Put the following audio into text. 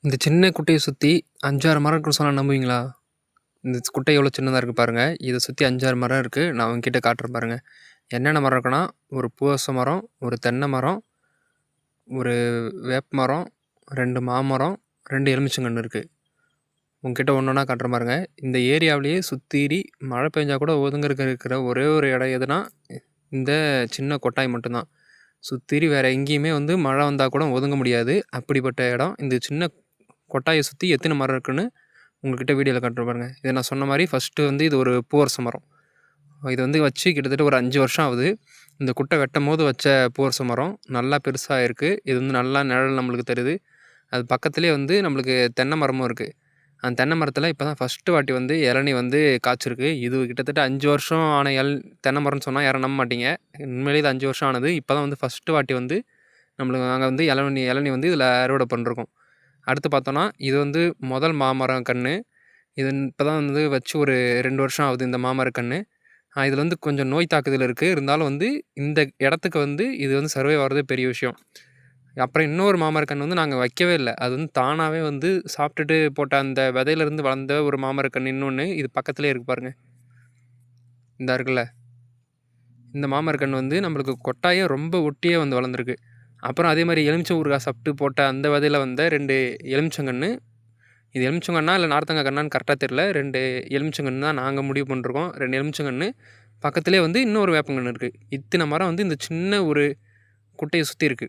இந்த சின்ன குட்டைய சுத்தி 5, 6 மரம் இருக்குன்னு சொன்னா நம்புவீங்களா? இந்த குட்டை எவ்வளோ சின்னதா இருக்கு பாருங்க. இத சுத்தி 5, 6 மரம் இருக்கு. நான் உங்ககிட்ட காட்டுறேன் பாருங்க. என்னென்ன மரம் இருக்குன்னா, ஒரு பூவரச மரம், ஒரு தென்னை மரம், ஒரு வேப்ப மரம், 2 மாமரம், 2 எலுமிச்சங்கன்று இருக்கு. உங்ககிட்ட ஒண்ணொண்ணா காட்டுறேன் பாருங்க. இந்த ஏரியாவிலேயே சுத்தீரி மழை பெஞ்சா கூட ஒதுங்கறக்கு இருக்கிற ஒரே ஒரு இடம் எதுனா, இந்த சின்ன கொட்டாய் மட்டும் தான். சுத்தீரி வேற எங்கேயுமே வந்து மழை வந்தா கூட ஒதுங்க முடியாது. அப்படிப்பட்ட இடம். இந்த சின்ன கொட்டாய சுத்தி எத்தன மரம் இருக்குன்னு உங்ககிட்ட வீடியோல காட்டுறேன் பாருங்க. இத நான் சொன்ன மாரி ஃபர்ஸ்ட்டு வந்து இது ஒரு பூவரச மரம். இது வந்து வச்சு கிட்டத்தட்ட ஒரு 5 வருஷம் ஆகுது. இந்த குட்டை வெட்டம்போது வச்ச பூவரச மரம். நல்லா பெருசா இருக்கு. இது வந்து நல்லா நிழல் நம்மளுக்கு தருது. அது பக்கத்திலேயே வந்து நம்மளுக்கு தென்னை மரமும் இருக்கு. அந்த தென்னை மரத்தில இப்ப தான் ஃபர்ஸ்ட்டு வாட்டி வந்து இளநீ வந்து காய்ச்சிருக்கு. இது கிட்டத்தட்ட 5 வருஷம் ஆன தென்னை மரம்னு சொன்னா யாரும் நம்ப மாட்டீங்க. உண்மையிலேயே இது 5 வருஷம் ஆனது. இப்ப தான் வந்து ஃபர்ஸ்ட்டு வாட்டி வந்து நாங்க வந்து இளநீ இளநீ வந்து இதில அறுவடை பண்ணிருக்கோம். அடுத்து பார்த்தோன்னா, இது வந்து முதல் மாமரம் கன்னு. இது இப்ப தான் வந்து வச்சு ஒரு 2 வருஷம் ஆகுது இந்த மாமரக் கன்னு. இதில வந்து கொஞ்சம் நோய் தாக்குதல் இருக்கு. இருந்தாலும் வந்து இந்த இடத்துக்கு வந்து இது வந்து சர்வே ஆகுறதே பெரிய விஷயம். அப்புறம் இன்னொரு மாமரக் கன்னு வந்து நாங்க வைக்கவே இல்ல. அது வந்து தானாவே வந்து சாப்பிட்டுட்டு போட்ட அந்த விதையிலருந்து வளர்ந்த ஒரு மாமரக் கன்னு இன்னொன்னு இது பக்கத்திலேயே இருக்கு பாருங்க. இந்தா இருக்குல்ல. இந்த மாமரக் கன்னு வந்து நம்மளுக்கு கொட்டாயே ரொம்ப ஒட்டியே வந்து வளர்ந்துருக்கு. அப்புறம் அதே மாரி எலுமிச்சை ஊறுகாய் சாப்பிட்டு போட்ட அந்த விதையில வந்த 2 எலுமிச்சங்கன்னு. இது எலுமிச்சங்கன்னா இல்ல நார்த்தங்கா கன்னான்னு கரெக்ட்டா தெரியல. 2 எலுமிச்சங்கன்னு தான் நாங்க முடிவு பண்ணிருக்கோம். 2 எலுமிச்சங்கன்னு. பக்கத்திலேயே வந்து இன்னொரு வேப்பங்கன்னு இருக்கு. இத்தன மரம் வந்து இந்த சின்ன ஒரு குட்டைய சுத்தி இருக்கு.